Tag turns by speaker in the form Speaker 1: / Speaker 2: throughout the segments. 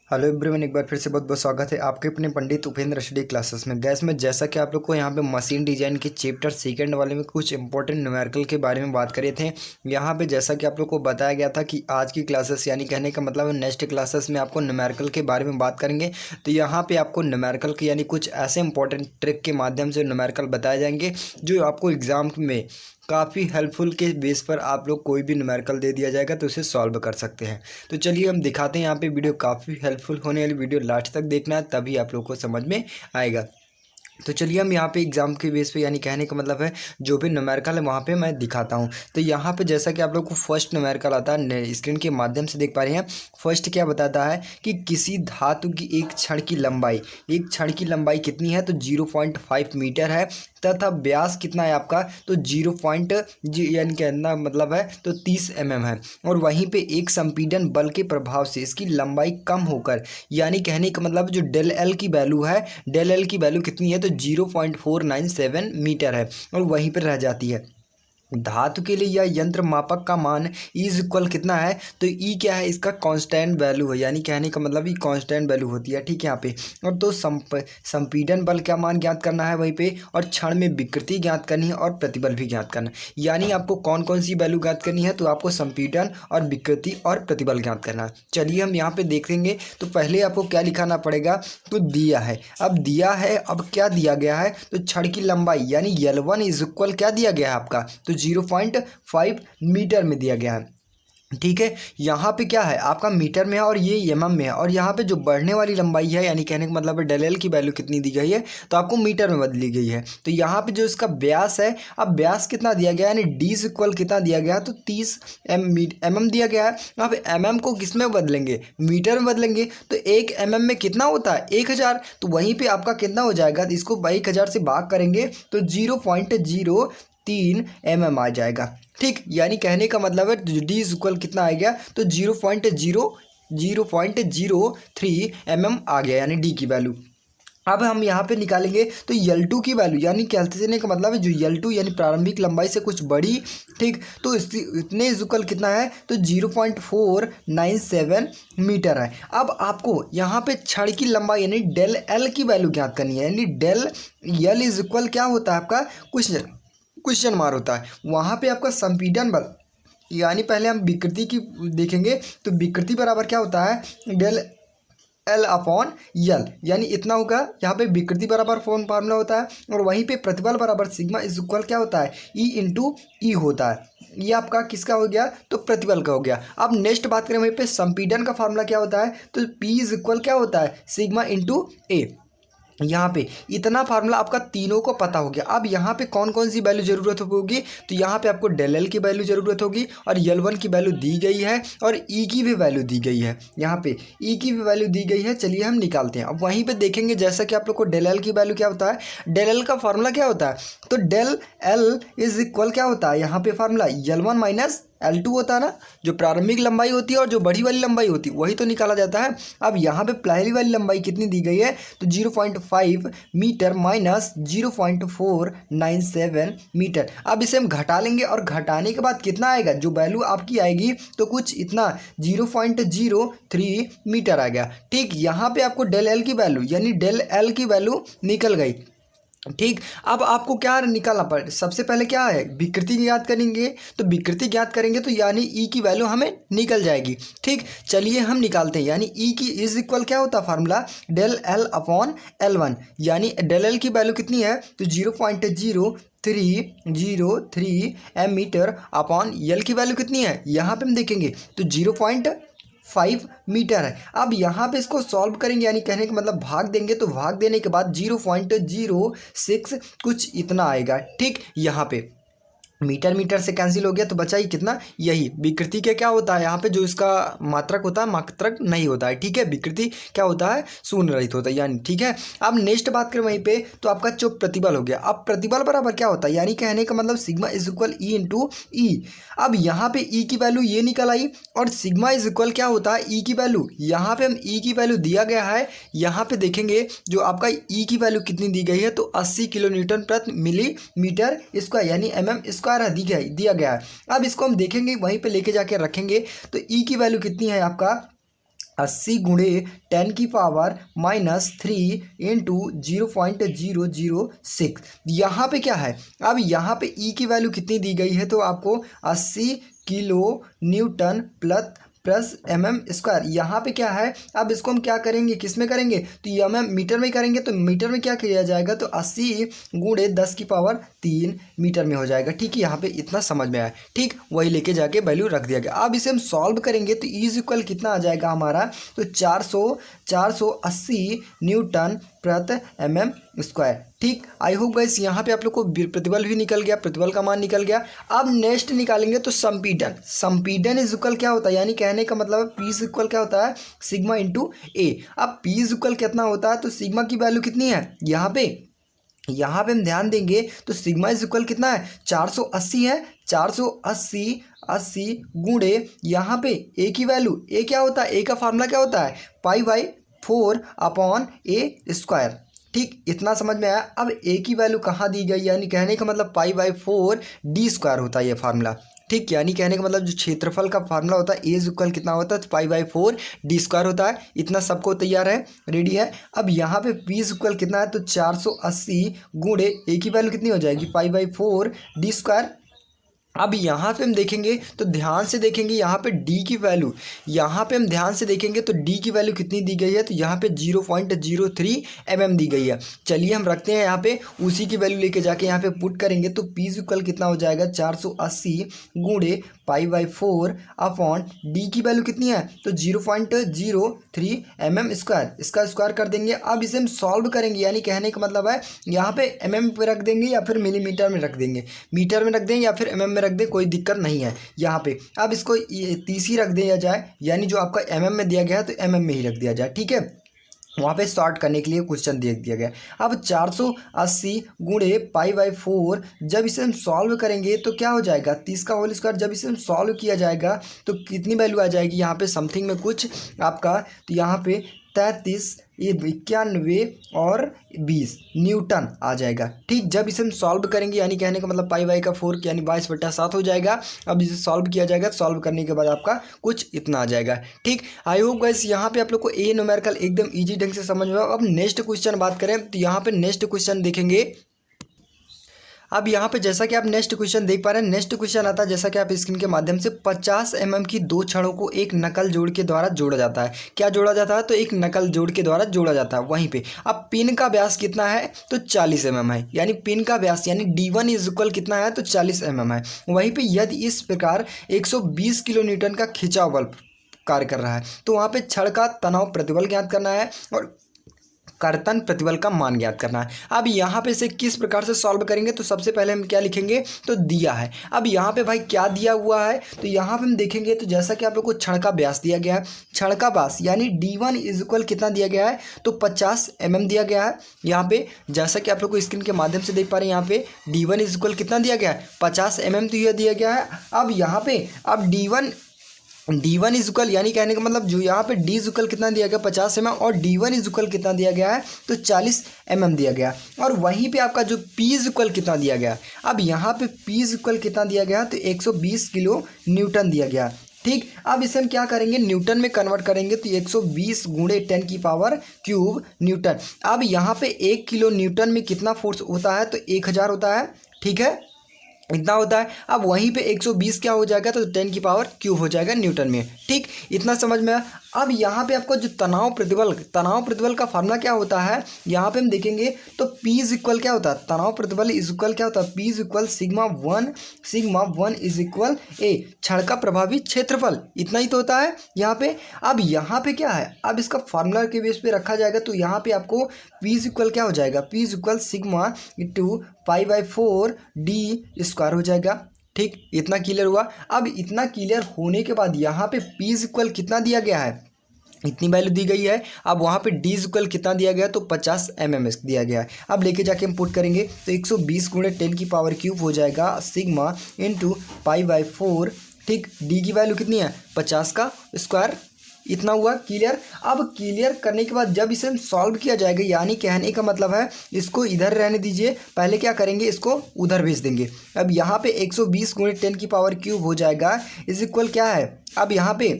Speaker 1: Hello everyone, एक बार फिर से बहुत बहुत स्वागत है आपके अपने पंडित उपेंद्र स्टडी क्लासेस में। गैस में जैसा कि आप लोग को यहाँ पे मशीन डिजाइन के चैप्टर सेकंड वाले में कुछ इंपॉर्टेंट न्यूमेरिकल के बारे में बात करे थे। यहाँ पे जैसा कि आप लोग को बताया गया था कि आज की क्लासेस यानी कहने का मतलब नेक्स्ट क्लासेस में आपको न्यूमेरिकल के बारे में बात करेंगे। तो यहाँ पर आपको न्यूमेरिकल के यानी कुछ ऐसे इंपॉर्टेंट ट्रिक के माध्यम से न्यूमेरिकल बताए जाएंगे जो आपको एग्जाम में काफ़ी हेल्पफुल के बेस पर आप लोग कोई भी न्यूमेरिकल दे दिया जाएगा तो उसे सॉल्व कर सकते हैं। तो चलिए हम दिखाते हैं। यहाँ पे वीडियो काफ़ी हेल्पफुल होने वाली वीडियो लास्ट तक देखना है, तभी आप लोग को समझ में आएगा। तो चलिए हम यहाँ पे एग्जाम के बेस पे यानी कहने का मतलब है जो भी न्यूमेरिकल है वहाँ पे मैं दिखाता हूँ। तो यहाँ पे जैसा कि आप लोग को फर्स्ट न्यूमेरिकल आता है, स्क्रीन के माध्यम से देख पा रहे हैं। फर्स्ट क्या बताता है कि किसी धातु की एक क्षण की लंबाई कितनी है, तो 0.5 मीटर है तथा व्यास कितना है आपका, तो 0. यानी कहना मतलब है तो 30 है। और वहीं पे एक संपीड़न बल के प्रभाव से इसकी लंबाई कम होकर यानी कहने का मतलब जो डेल एल की वैल्यू है, डेल एल की वैल्यू कितनी है, तो 0.497 मीटर है और वहीं पर रह जाती है। धातु के लिए यह यंत्र मापक का मान इज इक्वल कितना है, तो ई क्या है, इसका कांस्टेंट वैल्यू है यानी कहने का मतलब ये कांस्टेंट वैल्यू होती है। ठीक है यहाँ पे। और तो संपीड़न बल का मान ज्ञात करना है वहीं पे, और क्षण में विकृति ज्ञात करनी है और प्रतिबल भी ज्ञात करना है। यानी आपको कौन कौन सी वैल्यू ज्ञात करनी है, तो आपको संपीड़न और विकृति और प्रतिबल ज्ञात करना है। चलिए हम यहाँ पे देखेंगे। तो पहले आपको क्या लिखाना पड़ेगा, तो दिया है। अब दिया है, अब क्या दिया गया है, तो छड़ की लंबाई यानी L1 इज इक्वल क्या दिया गया है आपका, तो 0.5 मीटर में दिया गया है। ठीक है। यहाँ पे क्या है आपका मीटर में है और ये एमएम में है। और यहाँ पे जो बढ़ने वाली लंबाई है यानी कहने का मतलब है डेल एल की वैल्यू कितनी दी गई है, तो आपको मीटर में बदली गई है। तो यहाँ पे जो इसका व्यास है, अब व्यास कितना दिया गया है, यानी डी इक्वल कितना दिया गया है, तो 30 एम दिया गया है। अब एम को किस में बदलेंगे, मीटर में बदलेंगे। तो 1 एम में कितना होता है, 1000। तो वहीं पर आपका कितना हो जाएगा, तो इसको 1000 से भाग करेंगे तो 0.03 आ जाएगा। ठीक, यानी कहने का मतलब है डी इक्वल कितना आ गया, तो 0.03 आ गया यानी डी की वैल्यू। अब हम यहाँ पे निकालेंगे तो L2 की वैल्यू यानी कहने का मतलब है जो L2 यानी प्रारंभिक लंबाई से कुछ बड़ी। ठीक, तो इतने इक्वल कितना है, तो 0.497 मीटर है। अब आपको यहाँ पे छड़ की लंबाई यानी डेल एल की वैल्यू ज्ञात करनी है। यानी डेल एल इज इक्वल क्या होता है आपका, क्वेश्चन मार्क होता है। वहाँ पे आपका संपीड़न बल यानी पहले हम विकृति की देखेंगे। तो विकृति बराबर क्या होता है, डेल एल अपॉन यल, यानी इतना होगा। यहाँ पे विकृति बराबर फॉर्मूला होता है। और वहीं पे प्रतिबल बराबर सिग्मा इज इक्वल क्या होता है, ई इंटू ई होता है। ये आपका किसका हो गया, तो प्रतिबल का हो गया। अब नेक्स्ट बात करें वहीं पे संपीड़न का फार्मूला क्या होता है, तो पी इज इक्वल क्या होता है, सिग्मा इंटू ए। यहाँ पे इतना फार्मूला आपका तीनों को पता हो गया। अब यहाँ पे कौन कौन सी वैल्यू जरूरत होगी, तो यहाँ पे आपको डेल एल की वैल्यू जरूरत होगी और L1 की वैल्यू दी गई है और ई की भी वैल्यू दी गई है। यहाँ पे ई की भी वैल्यू दी गई है। चलिए हम निकालते हैं। अब वहीं पे देखेंगे जैसा कि आप लोग को डेल एल की वैल्यू क्या होता है, डेल एल का फार्मूला क्या होता है, तो डेल एल इज इक्वल क्या होता है, यहाँ पे फार्मूला L1 माइनस L2 होता है ना। जो प्रारंभिक लंबाई होती है और जो बड़ी वाली लंबाई होती है वही तो निकाला जाता है। अब यहाँ पे पहली वाली लंबाई कितनी दी गई है, तो 0.5 मीटर माइनस 0.497 मीटर। अब इसे हम घटा लेंगे और घटाने के बाद कितना आएगा, जो वैल्यू आपकी आएगी तो कुछ इतना 0.03 मीटर आ गया। ठीक, यहाँ पे आपको डेल एल की वैल्यू यानी डेल एल की वैल्यू निकल गई। ठीक, अब आपको क्या निकालना पड़े, सबसे पहले क्या है, विकृति ज्ञात करेंगे। तो विकृति ज्ञात करेंगे तो यानी ई की वैल्यू हमें निकल जाएगी। ठीक, चलिए हम निकालते हैं। यानी ई की इज इक्वल क्या होता है formula, del L upon L1, यानी डेल एल की वैल्यू कितनी है, तो 0.0303 एम मीटर अपॉन यल की वैल्यू कितनी है, यहाँ पे हम देखेंगे तो 0.5 मीटर है। अब यहाँ पे इसको सॉल्व करेंगे यानी कहने का मतलब भाग देंगे। तो भाग देने के बाद 0.06 कुछ इतना आएगा। ठीक, यहाँ पे मीटर से कैंसिल हो गया तो बचा ही कितना, यही विकृति के क्या होता है, यहाँ पे जो इसका मात्रक होता है मात्रक नहीं होता है। ठीक है, विकृति क्या होता है, शून्य रहित होता है यानी। ठीक है, अब नेक्स्ट बात करें वहीं पे तो आपका जो प्रतिबल हो गया। अब प्रतिबल बराबर क्या होता है, यानी कहने का मतलब sigma is equal E into E. अब यहाँ पे ई की वैल्यू ये निकल आई और सिग्मा इज इक्वल क्या होता है, ई की वैल्यू। यहाँ पे हम ई की वैल्यू दिया गया है। यहाँ पे देखेंगे जो आपका ई की वैल्यू कितनी दी गई है, तो 80 किलो न्यूटन प्रति मिलीमीटर स्क्वायर यानी स्क्वायर दिया गया है। अब इसको हम देखेंगे वहीं पे लेके जाके रखेंगे तो ई की वैल्यू कितनी है आपका, 80 गुणे 10⁻³ इंटू 0.006। यहाँ पे क्या है, अब यहाँ पे ई की वैल्यू कितनी दी गई है, तो आपको 80 किलो न्यूटन प्लस mm²। यहाँ पे क्या है, अब इसको हम क्या करेंगे, किस में करेंगे, तो ये mm मीटर में करेंगे, तो मीटर में क्या किया जाएगा, तो 80 गुणे 10⁻³ मीटर में हो जाएगा। ठीक है, यहाँ पे इतना समझ में आया। ठीक, वही लेके जाके वैल्यू रख दिया गया। अब इसे हम सॉल्व करेंगे तो इज इक्वल कितना आ जाएगा हमारा, तो 480 न्यूटन प्रति mm²। ठीक, आई होप गाइस यहाँ पे आप लोग को प्रतिबल भी निकल गया, प्रतिबल का मान निकल गया। अब नेक्स्ट निकालेंगे तो संपीडन इज इक्वल क्या होता है, यानी कहने का मतलब है पी इज इक्वल क्या होता है, सिग्मा इंटू ए। अब पी इज इक्वल कितना होता है, तो सिग्मा की वैल्यू कितनी है, यहाँ पे हम ध्यान देंगे तो सिग्मा इज इक्वल कितना है, 480 है। 480 गुणे यहाँ पे ए की वैल्यू, ए क्या होता है, ए का फार्मूला क्या होता है, π/4/a²। ठीक, इतना समझ में आया। अब ए की वैल्यू कहाँ दी गई, यानी कहने का मतलब π/4d² होता है ये फार्मूला। ठीक, यानी कहने का मतलब जो क्षेत्रफल का फार्मूला होता है ए इज इक्वल कितना होता है, तो π/4d² होता है। इतना सबको तैयार है, रेडी है। अब यहाँ पे पी इज इक्वल कितना है, तो 480 गुणे ए की वैल्यू कितनी हो जाएगी, π/4d²। अब यहाँ पे हम देखेंगे तो ध्यान से देखेंगे, यहाँ पे डी की वैल्यू, यहाँ पे हम ध्यान से देखेंगे तो डी की वैल्यू कितनी दी गई है, तो यहाँ पे 0.03 mm दी गई है। चलिए हम रखते हैं यहाँ पे, उसी की वैल्यू लेके जाके यहाँ पे पुट करेंगे तो पी इक्वल कितना हो जाएगा, 480 गुणे π/4/डी की वैल्यू कितनी है, तो 0.03 mm²। इसका स्क्वायर कर देंगे। अब इसे हम सॉल्व करेंगे, यानी कहने का मतलब है यहाँ पे mm पे रख देंगे या फिर मिलीमीटर में रख देंगे, मीटर में रख दें या फिर mm में रख दें, कोई दिक्कत नहीं है यहाँ पे। अब इसको 30 ही रख दिया जाए, यानी जो आपका mm में दिया गया है तो mm में ही रख दिया जाए। ठीक है, वहाँ पे सॉर्ट करने के लिए क्वेश्चन दे दिया गया। अब 480 गुणे π/4, जब इसे हम सॉल्व करेंगे तो क्या हो जाएगा, 30 का होल स्क्वायर। जब इसे हम सॉल्व किया जाएगा तो कितनी वैल्यू आ जाएगी, यहाँ पे समथिंग में कुछ आपका, तो यहाँ पे 33, ये 91 और 20 न्यूटन आ जाएगा। ठीक, जब इसे हम सॉल्व करेंगे, यानी कहने का मतलब π/4 यानी 22/7 हो जाएगा। अब इसे सॉल्व किया जाएगा, सॉल्व करने के बाद आपका कुछ इतना आ जाएगा। ठीक, आई होप गाइस यहाँ पे आप लोग को ए न्यूमेरिकल एकदम इजी ढंग से समझ में। अब नेक्स्ट क्वेश्चन बात करें तो यहाँ पे नेक्स्ट क्वेश्चन देखेंगे। अब यहाँ पे जैसा कि आप नेक्स्ट क्वेश्चन देख पा रहे हैं, नेक्स्ट क्वेश्चन आता है जैसा कि आप स्क्रीन के माध्यम से, 50 mm की दो छड़ों को एक नकल जोड़ के द्वारा जोड़ा जाता है। क्या जोड़ा जाता है, तो एक नकल जोड़ के द्वारा जोड़ा जाता है। वहीं पे अब पिन का व्यास कितना है, तो 40 mm है, यानी पिन का व्यास यानी D1 इज इक्वल कितना है, तो 40 mm है। वहीं पर यदि इस प्रकार 120 किलो न्यूटन का खिंचाव बल कार्य कर रहा है, तो वहाँ पे छड़ का तनाव प्रतिबल ज्ञात करना है और कर्तन प्रतिबल का मान ज्ञात करना है। अब यहाँ पे से किस प्रकार से सॉल्व करेंगे, तो सबसे पहले हम क्या लिखेंगे, तो दिया है। अब यहाँ पे भाई क्या दिया हुआ है, तो यहाँ पे हम देखेंगे तो जैसा कि आप लोग को छड़ का व्यास दिया गया है, छड़ का व्यास यानी D1 इज इक्वल कितना दिया गया है, तो 50 mm दिया गया है। यहाँ पे जैसा कि आप लोग को स्क्रीन के माध्यम से देख पा रहे हैं, यहाँ पे D1 इज इक्वल कितना दिया गया है, 50 mm तो यह दिया गया है। अब यहाँ पे अब D1 इज इक्वल, यानी कहने का मतलब जो यहाँ पे D इज इक्वल कितना दिया गया, 50 mm, और D1 इज इक्वल कितना दिया गया है, तो 40 mm दिया गया। और वहीं पे आपका जो P इज इक्वल कितना दिया गया, अब यहाँ पे P इज इक्वल कितना दिया गया, तो 120 किलो न्यूटन दिया गया। ठीक, अब इसे हम क्या करेंगे, न्यूटन में कन्वर्ट करेंगे, तो 120 गुणे 10⁻³ न्यूटन। अब यहाँ पे 1 किलो न्यूटन में कितना फोर्स होता है, तो 1000 होता है। ठीक है, इतना होता है। अब वहीं पे 120 क्या हो जाएगा, तो 10⁻³ हो जाएगा न्यूटन में। ठीक, इतना समझ में आया। अब यहाँ पे आपको जो तनाव प्रतिबल का फार्मूला क्या होता है, यहाँ पे हम देखेंगे तो P इज इक्वल क्या होता है, तनाव प्रतिबल इज इक्वल क्या होता है, P is equal sigma 1 is equal A, छड़ का प्रभावी क्षेत्रफल। इतना ही तो होता है यहाँ पे। अब यहाँ पे क्या है, अब इसका फार्मूला के बेस पे रखा जाएगा, तो यहाँ पे आपको P इज इक्वल क्या हो जाएगा, P is equal sigma into π/4d² हो जाएगा। ठीक, इतना क्लियर हुआ। अब इतना क्लियर होने के बाद यहाँ पे P इज इक्वल कितना दिया गया है, इतनी वैल्यू दी गई है। अब वहाँ पे D इज इक्वल कितना दिया गया, तो 50 mm दिया गया है। अब लेके जाके हम पुट करेंगे तो 120 गुणे 10⁻³ हो जाएगा सिग्मा इंटू π/4। ठीक, D की वैल्यू कितनी है, 50 का स्क्वायर। इतना हुआ क्लियर। अब क्लियर करने के बाद जब इसे सॉल्व किया जाएगा, यानी कहने का मतलब है इसको इधर रहने दीजिए, पहले क्या करेंगे, इसको उधर भेज देंगे। अब यहाँ पे 120 गुणे 10⁻³ हो जाएगा इज इक्वल क्या है, अब यहाँ पे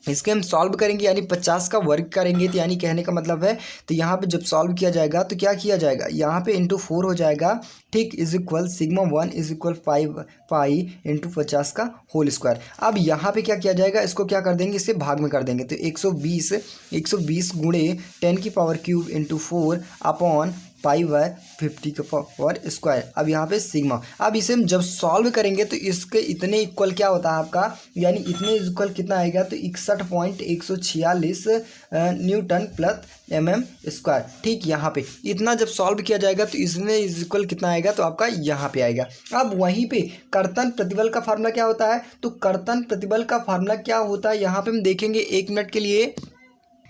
Speaker 1: इसके हम सॉल्व करेंगे यानी 50 का वर्ग करेंगे, तो यानी कहने का मतलब है, तो यहाँ पे जब सॉल्व किया जाएगा तो क्या किया जाएगा, यहाँ पे इंटू 4 हो जाएगा, ठीक, is equal sigma 1 is equal 5 pi into 50 का होल स्क्वायर। अब यहाँ पे क्या किया जाएगा, इसको क्या कर देंगे, इसे भाग में कर देंगे, तो 120 गुणे 10 की power cube into 4 upon pi by 50 का पावर स्क्वायर। अब यहाँ पे सिग्मा, अब इसे हम जब सॉल्व करेंगे तो इसके इतने इक्वल क्या होता है आपका, यानी इतने इक्वल कितना आएगा, तो 61.146 न्यूटन प्लस mm स्क्वायर। ठीक, यहाँ पे इतना जब सॉल्व किया जाएगा तो इसमें इक्वल कितना आएगा, तो आपका यहाँ पे आएगा। अब वहीं पे कर्तन प्रतिबल का फार्मूला क्या होता है, तो कर्तन प्रतिबल का फार्मूला क्या होता है यहाँ पे हम देखेंगे 1 मिनट के लिए।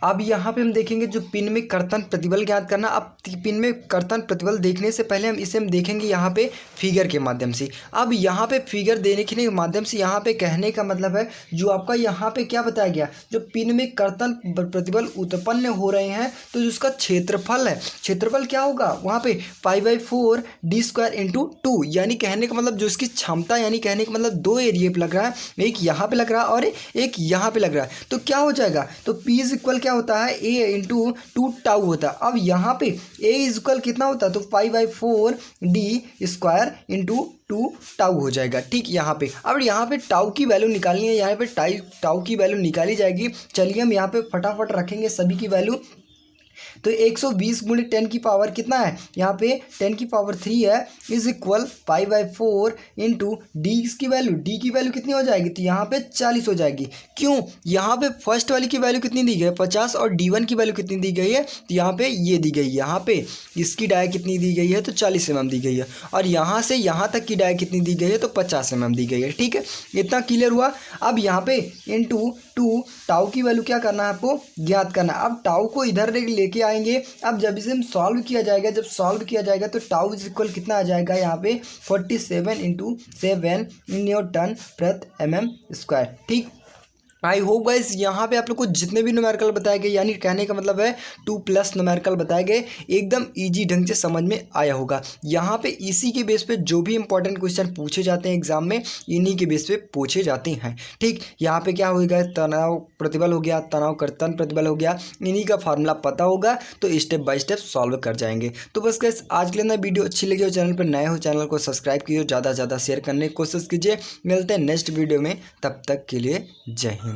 Speaker 1: अब यहाँ पे हम देखेंगे जो पिन में कर्तन प्रतिबल ज्ञात करना। अब पिन में कर्तन प्रतिबल देखने से पहले हम देखेंगे यहाँ पे फिगर के माध्यम से। अब यहाँ पे फिगर देने के माध्यम से यहाँ पे कहने का मतलब है, जो आपका यहाँ पे क्या बताया गया, जो पिन में कर्तन प्रतिबल उत्पन्न हो रहे हैं तो उसका क्षेत्रफल है, क्षेत्रफल क्या होगा वहाँ पे π/4 d² इंटू 2, यानी कहने का मतलब जो इसकी क्षमता, यानी कहने का मतलब 2 एरिया पे लग रहा है, एक यहाँ पे लग रहा है और एक यहाँ पे लग रहा है, तो क्या हो जाएगा, तो P इज इक्वल क्या होता है, a इंटू 2 टाउ होता है। अब यहाँ पे a इज इक्वल कितना होता है, तो π/4 d² इंटू 2 टाउ हो जाएगा। ठीक, यहाँ पे अब यहाँ पे टाउ की वैल्यू निकालनी है, यहाँ पे टाउ की वैल्यू निकाली जाएगी। चलिए हम यहाँ पे फटाफट रखेंगे सभी की वैल्यू। तो 120 गुणे 10 की पावर कितना है, यहाँ पे 10 की पावर 3 है, इज इक्वल π/4 इंटू डी की वैल्यू कितनी हो जाएगी, तो यहाँ पे 40 हो जाएगी। क्यों, यहाँ पे फर्स्ट वाली की वैल्यू कितनी दी गई है 50 और d1 की वैल्यू कितनी दी गई है, तो यहाँ पे ये दी गई है, यहाँ पे इसकी डाय कितनी दी गई है, तो 40 mm दी गई है, और यहाँ से यहाँ तक की डाय कितनी दी गई है, तो 50 mm दी गई है। ठीक है, इतना क्लियर हुआ। अब यहाँ पे इंटू 2 टाउ की वैल्यू क्या करना है, आपको ज्ञात करना है। अब टाउ को इधर लेके आएंगे। अब जब इसे हम सॉल्व किया जाएगा तो टाउ इज इक्वल कितना आ जाएगा, यहाँ पे 47 इंटू 7 न्यूटन प्रति mm²। ठीक, आई होप गाइस यहाँ पे आप लोग को जितने भी न्यूमेरिकल बताए गए, यानी कहने का मतलब है 2+ न्यूमेरिकल बताए गए, एकदम इजी ढंग से समझ में आया होगा। यहाँ पे इसी के बेस पे जो भी इंपॉर्टेंट क्वेश्चन पूछे जाते हैं एग्जाम में, इन्हीं के बेस पे पूछे जाते हैं। ठीक, यहाँ पे क्या होगा, तनाव प्रतिबल हो गया, तनाव कर्तन प्रतिबल हो गया, इन्हीं का फार्मूला पता होगा तो स्टेप बाय स्टेप सॉल्व कर जाएंगे। तो बस गाइस आज के लिए वीडियो अच्छी लगी हो, चैनल पर नए हो चैनल को सब्सक्राइब कीजिए, ज़्यादा से ज़्यादा शेयर करने की कोशिश कीजिए। मिलते हैं नेक्स्ट वीडियो में, तब तक के लिए जय हिंद।